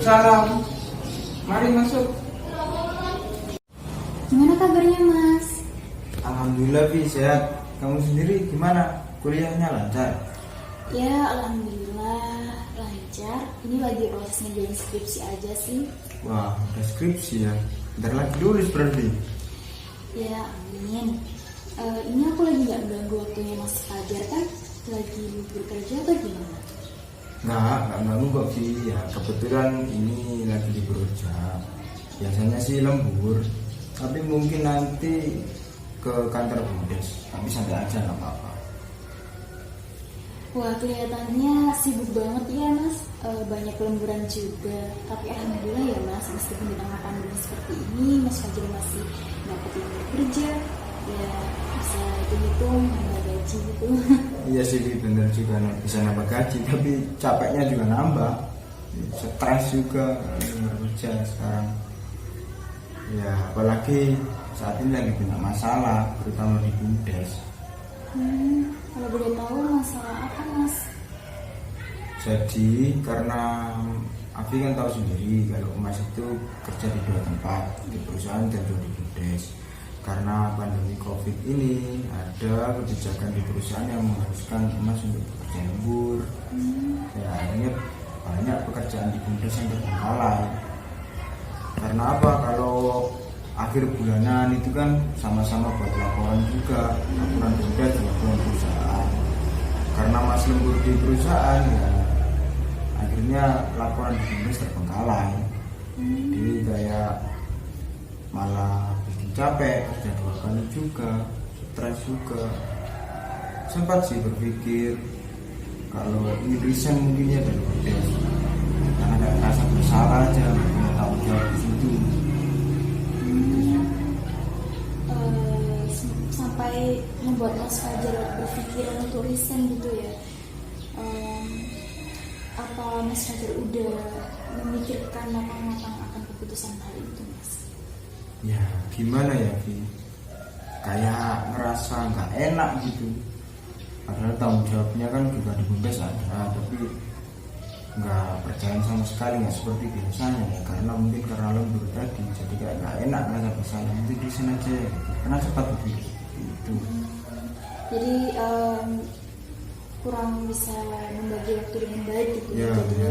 Salam. Mari masuk. Gimana kabarnya Mas? Alhamdulillah Vi, sehat. Kamu sendiri gimana? Kuliahnya lancar? Ya alhamdulillah lancar. Ini lagi proses ngerjain skripsi aja sih. Wah, udah skripsi ya. Bentar lagi lulus berarti. Ya amin. Ini aku lagi gak mengganggu waktunya Mas Fajar kan? Lagi libur kerja atau gimana? Nggak ganggu kok Vi. Ya kebetulan ini lagi libur kerja. Biasanya sih lembur, tapi mungkin nanti ke kantor Bundes. Tapi santai aja nggak apa-apa. Wah kelihatannya sibuk banget ya Mas. Banyak lemburan juga. Tapi alhamdulillah ya Mas, meskipun di tengah pandemi seperti ini Mas Fajar masih dapat lembur kerja. Ya bisa hitung nambah gaji gitu. Iya sih Vi, bener juga bisa nambah gaji, tapi capeknya juga nambah. Stres juga lembur kerja sekarang. Ya apalagi saat ini lagi banyak masalah, terutama di Bundes. Kalau boleh tahu masalah apa Mas? Jadi karena Afi kan tahu sendiri kalau Mas itu kerja di dua tempat, di perusahaan dan juga di Bundes. Karena pandemi COVID ini ada kebijakan di perusahaan yang mengharuskan Mas untuk bekerja lembur. Ya akhirnya banyak pekerjaan di Bundes yang terbengkalai. Karena apa? Kalau akhir bulanan itu kan sama-sama buat laporan juga, laporan Bundes dan laporan perusahaan. Karena Mas lembur di perusahaan ya akhirnya laporan di Bundes terbengkalai. Jadi kayak malah bikin capek, kerja 2 kali juga, stres juga. Sempat sih berpikir kalau ini resign mungkin ya dari Bundes, karena gak rasa bersalah aja, gak punya tanggung jawab di situ. Sampai membuat Mas Fajar berpikiran untuk resign gitu ya. Apa Mas Fajar udah memikirkan matang-matang akan keputusan hal itu Mas? Ya gimana ya Vi, kayak ngerasa nggak enak gitu. Padahal tanggung jawabnya kan juga di Bundes ada, tapi nggak berjalan sama sekali, nggak seperti biasanya ya. Karena mungkin karena lembur tadi, jadi kayak nggak enak, nggak bersalah. Nanti di sana aja ya, gitu. Karena cepat begitu itu. Jadi kurang bisa membagi waktu dengan baik gitu Ya, jadi ya.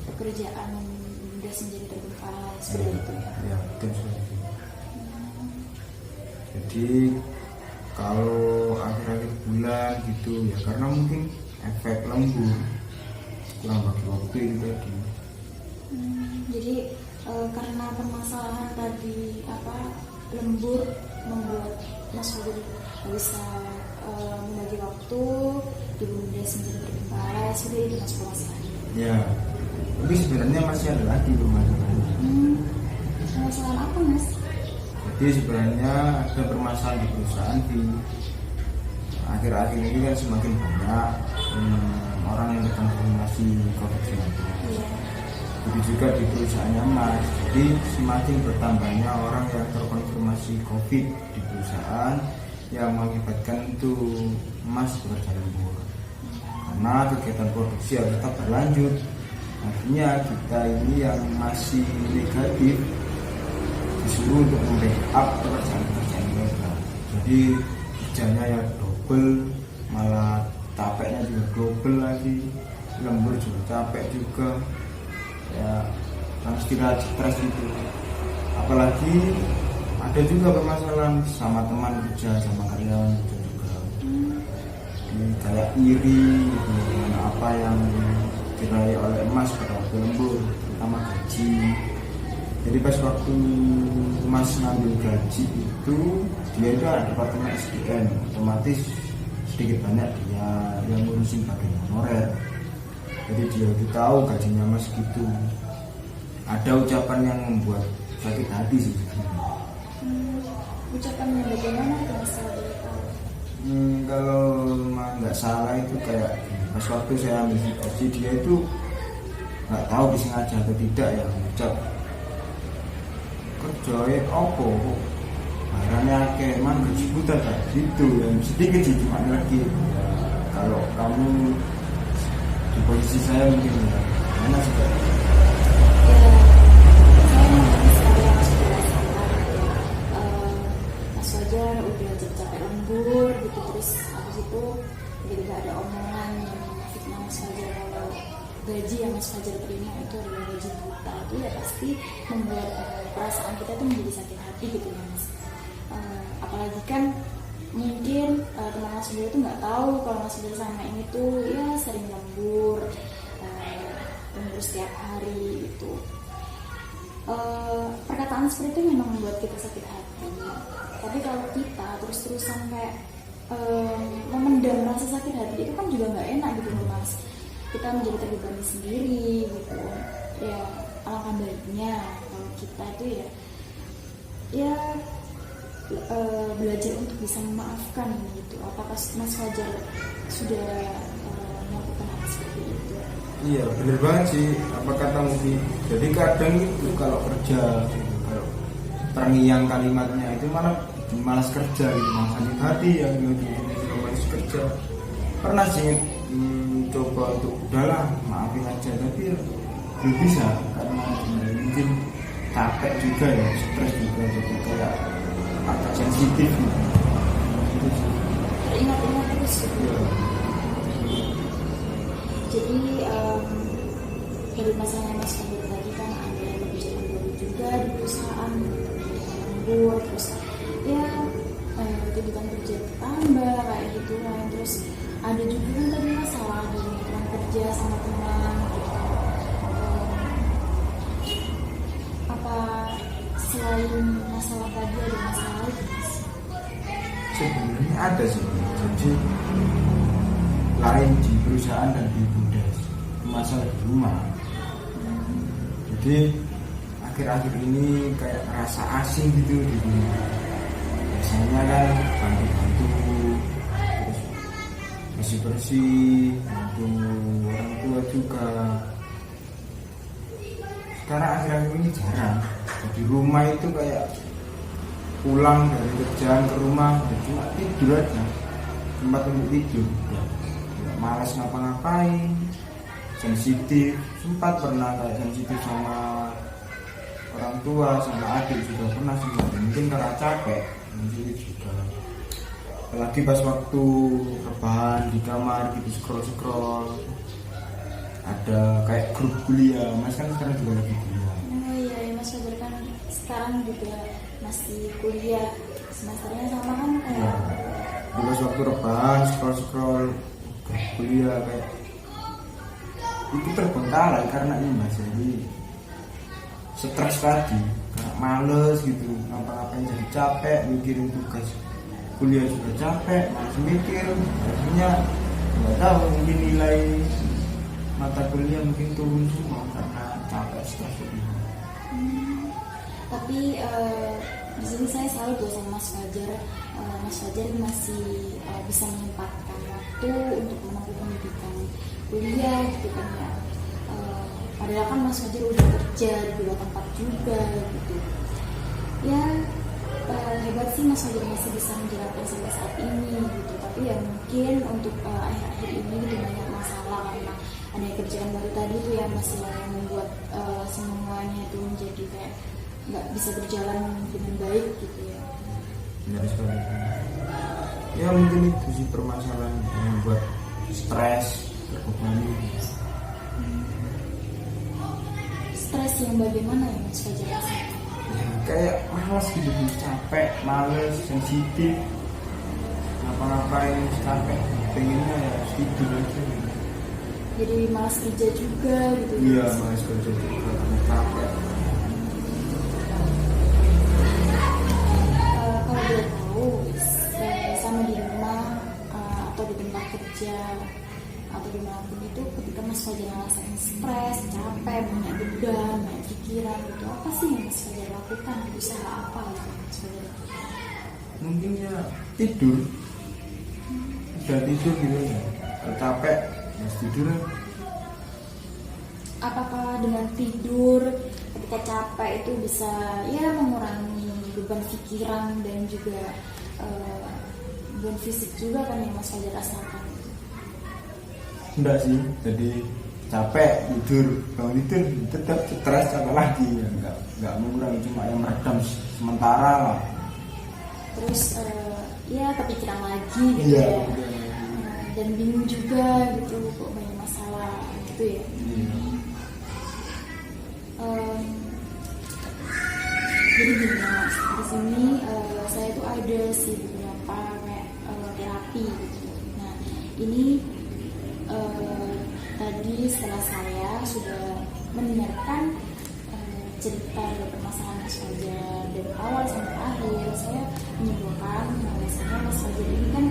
pekerjaan Bundes menjadi terbengkalai seperti itu ya. Ya betul sekali. Jadi kalau akhir-akhir bulan gitu ya, karena mungkin efek lembur, kurang bagi waktu itu tadi. Jadi karena permasalahan tadi lembur membuat Mas Fajar nggak bisa membagi waktu di Bundes menjadi terbengkalai, sudah itu Mas permasalahannya. Ya, tapi sebenarnya masih ada lagi permasalahannya. Permasalahan apa Mas? Jadi sebenarnya ada permasalahan di perusahaan di akhir-akhir ini kan semakin banyak orang yang terkonfirmasi COVID-19. Iya. Begitu juga di perusahaannya Mas. Jadi semakin bertambahnya orang yang terkonfirmasi COVID di perusahaan yang mengakibatkan itu Mas bekerja lembur. Karena kegiatan produksi harus tetap berlanjut. Artinya kita ini yang masih negatif disuruh untuk membackup pekerjaan mereka. Jadi kerjanya ya double, malah capeknya juga double lagi, lembur juga capek juga. Ya harus tidak stres itu. Apalagi ada juga permasalahan sama teman kerja, sama karyawan itu juga. Jadi kayak iri gitu, dengan apa yang diraih oleh Mas pada waktu lembur, terutama gaji. Jadi pas waktu Mas ngambil gaji itu, dia itu ada departemen SDM, otomatis sedikit banyak dia yang ngurusin bagian honorer. Jadi dia itu tahu gajinya Mas gitu. Ada ucapan yang membuat sakit hati sih. Ucapannya bagaimana tuh Mas boleh tahu? Kalau nggak salah itu kayak pas waktu saya ambil gaji, dia itu nggak tahu disengaja atau tidak ya mengucap kerjanya apa kok barangnya akeh man gaji buta kayak gitu ya, sedikit sih cuma lagi ya, kalau kamu di posisi saya mungkin ya mana sih Kak? Ya ketika ada omongan yang fitnah Mas Fajar kalau gaji yang Mas Fajar terima itu adalah gaji buta, itu ya pasti membuat perasaan kita tuh menjadi sakit hati gitu ya Mas. Apalagi kan mungkin teman Mas Fajar tuh nggak tahu kalau Mas Fajar sama ini tuh ya sering lembur setiap hari gitu. Perkataan seperti itu memang membuat kita sakit hati, tapi kalau kita terus-terusan kayak memendam rasa sakit hati itu kan juga nggak enak gitu loh Mas. Kita menjadi terbebani sendiri gitu ya. Alangkah baiknya kalau kita itu ya belajar untuk bisa memaafkan gitu. Apakah Mas Fajar sudah melakukan hal seperti itu? Iya bener banget sih apa kata Mufi. Jadi kadang itu kalau kerja gitu, kalau terngiang kalimatnya itu malas kerja gitu, malas sakit hati yang malas kerja. Pernah sih coba untuk udahlah maafin aja, tapi belum bisa karena mungkin capek juga ya, stres juga, jadi kayak agak sensitif gitu. Teringat-ingat terus gitu. Ya. Jadi dari masalah Mas Fajar tadi kan ada yang kebijakan baru juga di perusahaan, lembur, terus ya tuntutan kerja bertambah kayak gitu kan. Terus ada juga kan tadi masalah dari mitra kerja sama teman gitu. Apa selain masalah tadi ada masalah lagi Mas? Sebenarnya ada sih, jadi lain di perusahaan dan di Bundes, masalah di rumah. Jadi akhir-akhir ini kayak rasa asing gitu di rumah. Biasanya kan bantu-bantu, terus bersih-bersih, bantu orang tua juga. Sekarang akhir-akhir ini jarang. Jadi rumah itu kayak pulang dari kerjaan ke rumah ya cuma tidur aja, tempat untuk tidur. Malas ngapa-ngapain, sensitif, sempat pernah kayak sensitif sama orang tua, sama adik juga pernah sih, mungkin karena capek, sensitif juga. Apalagi pas waktu rebahan di kamar gitu scroll, ada kayak grup kuliah, Mas kan sekarang juga lagi kuliah. Oh iya, Mas Fajar kan sekarang juga masih kuliah, semesternya sama kan kayak. Ya, pas waktu rebahan scroll kuliah kayak itu terbengkalai karena ini Mas, jadi stres tadi, karena males gitu, ngapa-ngapain jadi capek, mikirin tugas kuliah juga capek, malas mikir, akhirnya nggak tahu mungkin nilai mata kuliah mungkin turun semua karena capek stres itu. Tapi di sini saya salut buat sama Mas Fajar. Mas Fajar masih bisa menyempatkan waktu untuk menempuh pendidikan kuliah gitu kan ya. Padahal kan Mas Fajar udah kerja di dua tempat juga gitu. Ya hebat sih Mas Fajar masih bisa menjalankan sampai saat ini gitu. Tapi ya mungkin untuk akhir-akhir ini gitu banyak masalah karena ada kerjaan baru tadi tuh ya Mas yang membuat semuanya itu menjadi kayak nggak bisa berjalan dengan baik gitu ya. Benar sekali. Ya mungkin itu sih permasalahan yang buat stres, terbebani. Stres yang bagaimana ya Mas Fajar? Ya, kayak malas gitu, capek, males, sensitif, ngapa-ngapain capek, pengennya ya tidur aja. Jadi malas kerja juga gitu. Iya, malas kerja juga, capek. Kalau boleh tahu, sama di rumah atau di tempat kerja atau di manapun itu, ketika Mas Fajar ngerasain stres, capek, banyak beban, banyak pikiran gitu, apa sih yang Mas Fajar lakukan? Usaha apa gitu Mas Fajar? Mungkin ya tidur, udah tidur gitu ya. Kalau capek, harus tidur. Apakah dengan tidur ketika capek itu bisa ya mengurangi beban pikiran dan juga beban fisik juga kan yang Mas Fajar rasakan? Enggak sih, jadi capek tidur, bangun tidur tetap stres apa lagi ya, enggak mengurangi, cuma yang meredam sementara lah. Terus ya kepikiran lagi gitu Iya, ya. dan bingung juga gitu, kok banyak masalah gitu ya. Iya. Jadi gini Mas, di sini saya tuh ada sih beberapa kayak terapi gitu. Nah ini tadi setelah saya sudah mendengarkan cerita dari permasalahan Mas Fajar dari awal sampai akhir, saya menyimpulkan bahwasanya Mas Fajar ini kan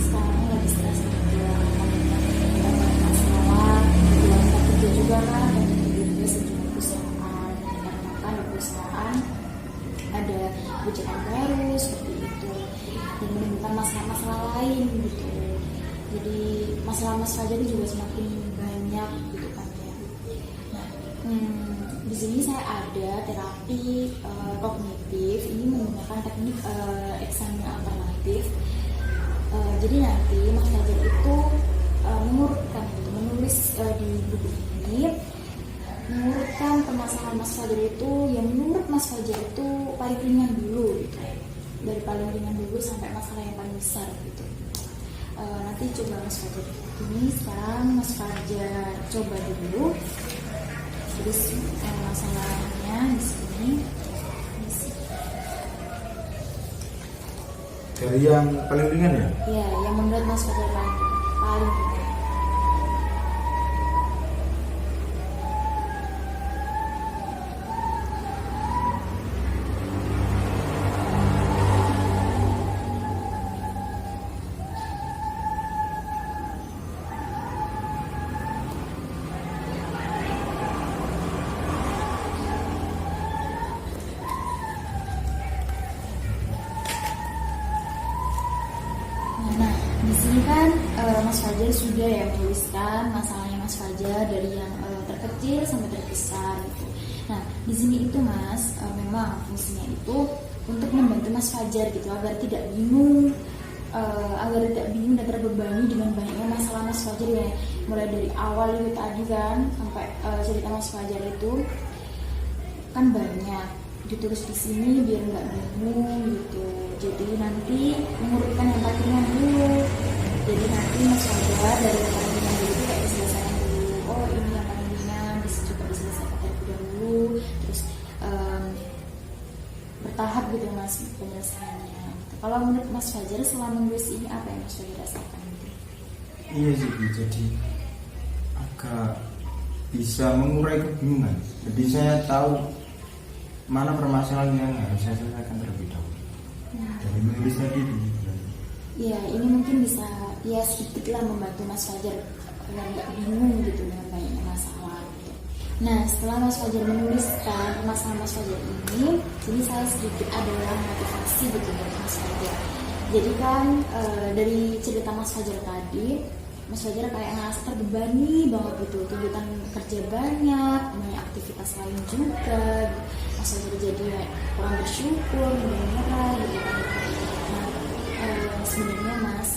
sekarang lagi stres kerja, masalah keluarga kerja juga kan, dan juga sejumlah perusahaan, dikarenakan di perusahaan ada kebijakan baru seperti itu, dan menemukan masalah-masalah lain gitu. Jadi masalah Mas Fajar ini juga semakin banyak gitu kan ya. Nah, di sini saya ada terapi kognitif, ini menggunakan teknik eksamen alternatif. Jadi nanti Mas Fajar itu mengurutkan gitu, menulis di buku ini, mengurutkan permasalahan Mas Fajar itu yang menurut Mas Fajar itu paling ringan dulu gitu, dari paling ringan dulu sampai masalah yang paling besar gitu. Nanti coba Mas Fajar ini sekarang Mas Fajar coba dulu, terus masalahnya di sini. Dari yang paling ringan ya? Ya, yang menurut Mas Fajar paling ringan. Nah, di sini kan Mas Fajar sudah ya menuliskan masalahnya Mas Fajar dari yang terkecil sampai terbesar gitu. Nah, di sini itu Mas memang fungsinya itu untuk membantu Mas Fajar gitu agar tidak bingung, dan terbebani dengan banyaknya masalah Mas Fajar ya, mulai dari awal itu tadi kan sampai cerita Mas Fajar itu kan banyak ditulis di sini biar nggak bingung gitu. Jadi nanti mengurutkan yang paling ringan dulu. Jadi nanti Mas Fajar dari yang paling ringan dulu itu kayak diselesaikan dulu. Oh ini yang paling ringan, bisa coba diselesaikan terlebih dahulu. Terus bertahap gitu Mas penyelesaiannya. Kalau menurut Mas Fajar selama menulis ini apa yang Mas Fajar rasakan? Iya sih, jadi agak bisa mengurai kebingungan. Jadi saya tahu mana permasalahan yang harus saya selesaikan terlebih dahulu. Dari menulis tadi. Ya, ini mungkin bisa ya sedikit lah membantu Mas Fajar agar nggak bingung gitu dengan banyaknya masalah gitu. Nah, setelah Mas Fajar menuliskan masalah Mas Fajar ini saya sedikit adalah motivasi gitu dari Mas Fajar. Jadi kan dari cerita Mas Fajar tadi, Mas Fajar kayak ngerasa terbebani banget gitu, tuntutan kerja banyak aktivitas lain juga. Mas Fajar jadi kurang bersyukur, mudah menyerah gitu kan. Nah, sebenarnya Mas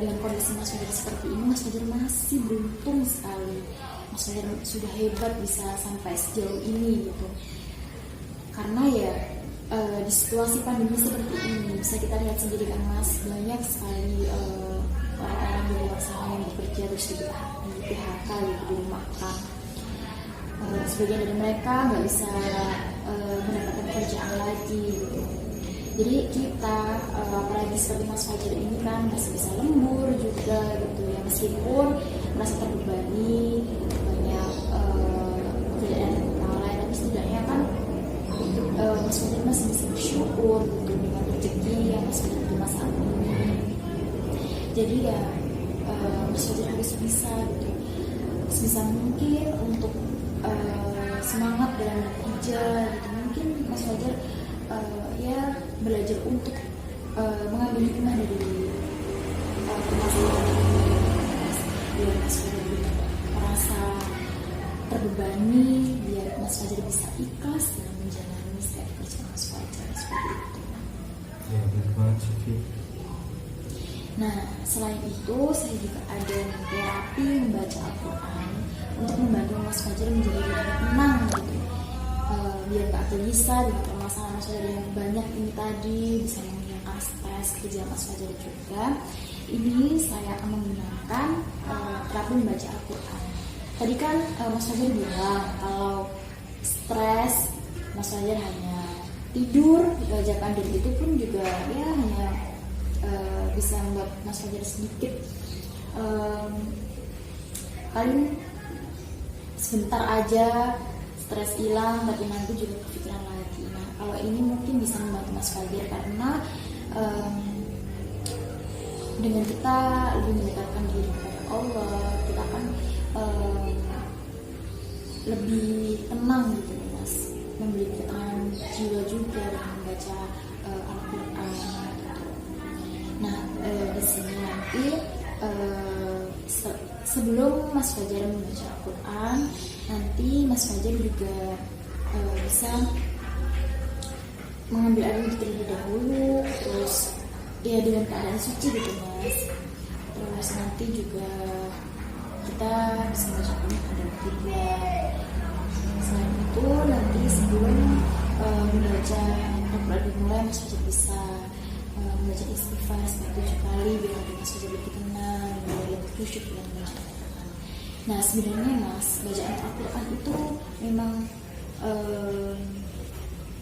dengan kondisi Mas Fajar seperti ini, Mas Fajar masih beruntung sekali. Mas Fajar sudah hebat bisa sampai sejauh ini gitu. Karena ya di situasi pandemi seperti ini bisa kita lihat sendiri kan Mas, banyak sekali orang-orang di luar sana yang bekerja terus di PHK gitu, dirumahkan. Sebagian dari mereka nggak bisa mendapatkan pekerjaan lagi gitu. Jadi kita apalagi seperti Mas Fajar ini kan masih bisa lembur juga gitu ya, meskipun merasa terbebani banyak pekerjaan yang lain, tapi setidaknya kan Mas Fajar masih bisa bersyukur gitu dengan rezeki yang Mas Fajar terima saat ini. Jadi ya Mas Fajar harus bisa gitu, sebisa mungkin untuk semangat dalam bekerja gitu. Mungkin Mas Fajar ya belajar untuk mengambil hikmah dari permasalahan ini, biar Mas Fajar tidak merasa terbebani, biar Mas Fajar bisa ikhlas dalam menjalani setiap pekerjaan Mas Fajar seperti itu. Ya benar banget sih. Nah, selain itu saya juga ada terapi membaca Al-Quran untuk membantu Mas Fajar menjadi lebih tenang gitu, biar gak gelisah dengan permasalahan Mas Fajar yang banyak ini tadi, bisa menghilangkan stres kerja Mas Fajar juga. Ini saya akan menggunakan terapi membaca Al-Quran. Tadi kan Mas Fajar bilang kalau stres Mas Fajar hanya tidur, bacakan dan itu pun juga ya hanya bisa membuat Mas Fajar sedikit paling sebentar aja stres hilang, tapi nanti juga kepikiran lagi. Nah, kalau ini mungkin bisa membantu Mas Fajar karena dengan kita lebih mendekatkan diri kepada Allah, kita akan lebih tenang gitu Mas, memberi ketenangan jiwa juga dengan membaca Al-Quran. Nah, di sini nanti sebelum Mas Fajar membaca Al-Quran, nanti Mas Fajar juga bisa mengambil air wudhu terlebih dahulu, terus ya dengan keadaan suci gitu Mas. Terus nanti juga kita bisa baca menghadap kiblat. Selain itu nanti sebelum membaca Al-Quran dimulai, Mas Fajar bisa membaca istighfar 7 kali biar Mas Fajar lebih tenang, lebih khusyuk dalam membaca Al-Quran. Nah, sebenarnya Mas, bacaan Al-Quran itu memang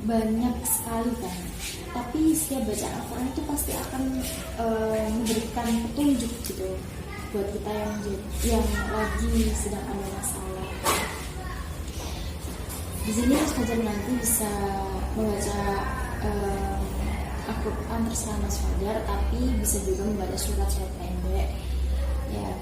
banyak sekali kan, tapi setiap bacaan Al-Quran itu pasti akan memberikan petunjuk gitu buat kita yang lagi sedang ada masalah. Di sini Mas Fajar nanti bisa membaca Al-Quran terserah Mas Fajar, tapi bisa juga membaca surat-surat pendek ya.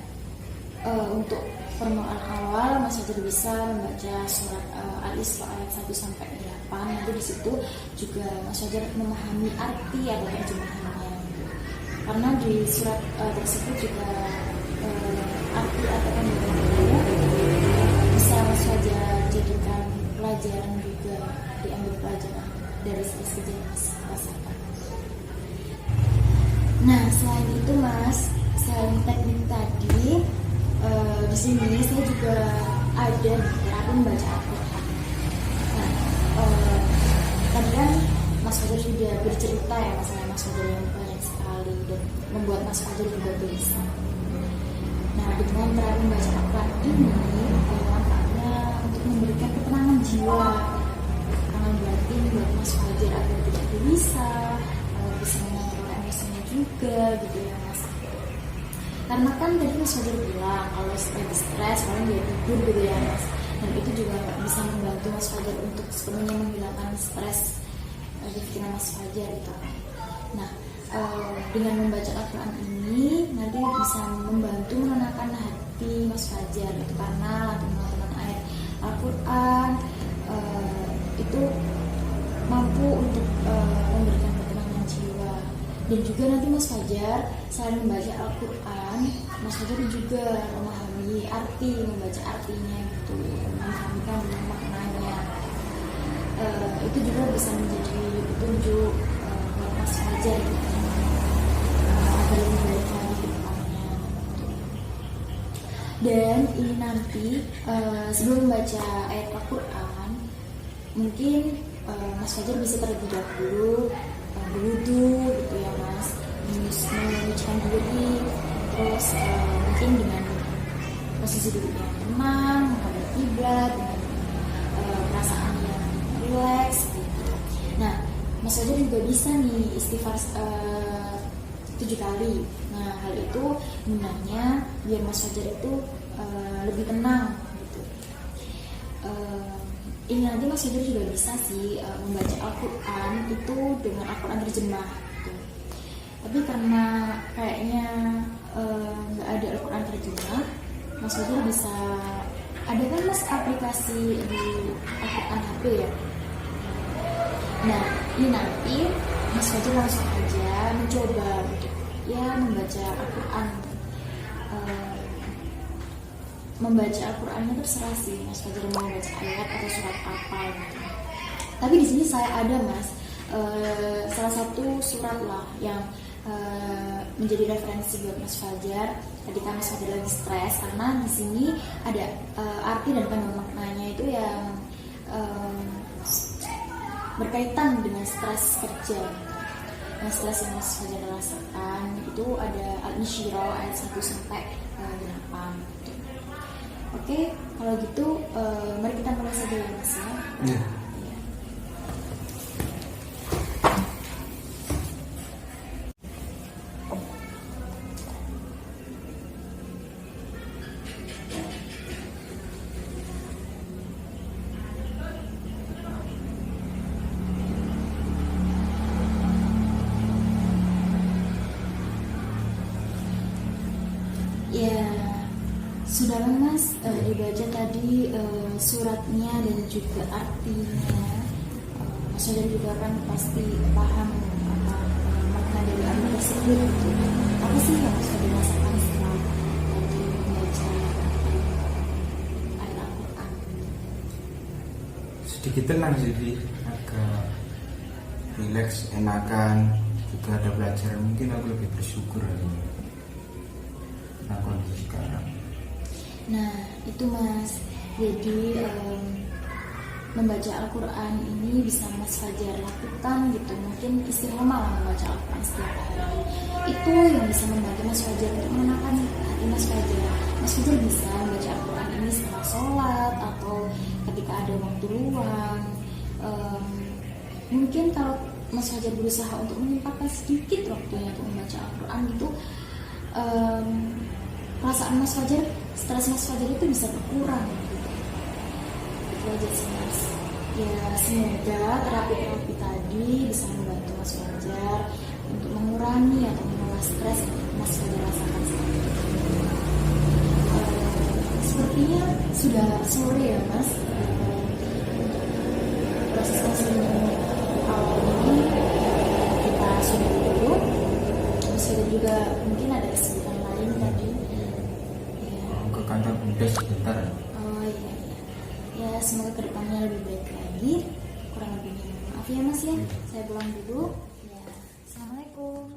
Untuk permulaan awal Mas Fajar bisa membaca surat Al-Isra ayat 1-8. Nanti di situ juga Mas Fajar memahami arti atau terjemahannya. Karena di surat tersebut juga arti atau kandungannya bisa Mas Fajar jadikan pelajaran juga, diambil pelajaran dari sisi yang Mas rasakan. Nah, selain itu Mas, selain teknik tadi, di sini saya juga ada terapi membaca Al-Quran. Nah, tadi kan Mas Fajar sudah bercerita ya masalah Mas Fajar yang banyak sekali dan membuat Mas Fajar juga bisa. Nah, dengan terapi membaca Al-Quran ini manfaatnya untuk memberikan ketenangan jiwa, ketenangan batin buat Mas Fajar agar tidak gelisah, bisa mengontrol emosinya juga gitu ya Mas. Karena kan tadi Mas Fajar bilang kalau lagi stres paling dia tidur gitu ya Mas, dan itu juga nggak bisa membantu Mas Fajar untuk sepenuhnya menghilangkan stres di pikiran Mas Fajar gitu. Nah, dengan membaca Al-Quran ini nanti bisa membantu menenangkan hati Mas Fajar gitu, karena lantunan ayat Al-Quran itu mampu untuk memberikan ketenangan jiwa. Dan juga nanti Mas Fajar selain membaca Al-Quran, Mas Fajar juga memahami arti, membaca artinya gitu, memahamikan maknanya. Itu juga bisa menjadi petunjuk buat Mas Fajar gitu, agar lebih baik lagi ke depannya. Dan ini nanti sebelum membaca ayat Al-Quran, mungkin Mas Fajar bisa terlebih dahulu berwudu gitu ya Mas, menyucikan diri, terus mungkin dengan posisi duduk yang tenang, menghadap kiblat dengan perasaan yang rileks gitu. Nah, Mas Fajar juga bisa nih istighfar 7 kali. Nah, hal itu gunanya biar Mas Fajar itu lebih tenang gitu. Ini nanti Mas Fajar juga bisa sih membaca Al-Quran itu dengan Al-Quran terjemah gitu. Tapi karena kayaknya nggak ada Al-Quran terjemah, Mas Fajar bisa, ada kan Mas aplikasi di Al-Quran HP ya. Nah, ini nanti Mas Fajar langsung aja mencoba untuk ya membaca Al-Quran. Membaca Al-Qurannya terserah sih Mas Fajar mau baca ayat atau surat apa gitu. Tapi di sini saya ada Mas salah satu surat lah yang menjadi referensi buat Mas Fajar ketika Mas Fajar lagi stres, karena di sini ada arti dan kandungan maknanya itu yang berkaitan dengan stres kerja. Nah, stres yang Mas Fajar rasakan itu ada Al-Insyirah ayat 1-8. tanggal 8 gitu. Oke, kalau gitu mari kita mulai saja ya Mas ya. Iya. Ya, sudah Mas dibaca tadi suratnya dan juga artinya. Mas Fajar juga kan pasti paham apa makna dari arti tersebut gitu. Apa sih yang Mas Fajar rasakan setelah tadi membaca ayat Al-Quran? Sedikit tenang sih, Di. Agak rileks, enakan, juga ada pelajaran. Mungkin aku lebih bersyukur hari ini. Nah, kondisi sekarang. Nah, itu Mas. Jadi membaca Al-Quran ini bisa Mas Fajar lakukan gitu. Mungkin istiqomah lah membaca Al-Quran setiap hari. Itu yang bisa membantu Mas Fajar untuk menenangkan hati Mas Fajar. Mas Fajar bisa membaca Al-Quran ini setelah sholat atau ketika ada waktu luang. Mungkin kalau Mas Fajar berusaha untuk menyempatkan sedikit waktunya untuk membaca Al-Quran gitu, perasaan Mas Fajar, stres Mas Fajar itu bisa berkurang gitu. Itu aja sih Mas. Ya semoga terapi-terapi tadi bisa membantu Mas Fajar untuk mengurangi atau mengolah stres yang Mas Fajar rasakan saat ini. Sepertinya sudah sore ya Mas. Proses konseling awal ini kita sudah dulu. Mas Fajar juga mungkin ada kesibukan lain tadi. Ke kantor bunda sebentar. Oh iya, iya. Ya semoga kedepannya lebih baik lagi. Kurang lebihnya maaf ya Mas ya. Saya pulang dulu. Ya, assalamualaikum.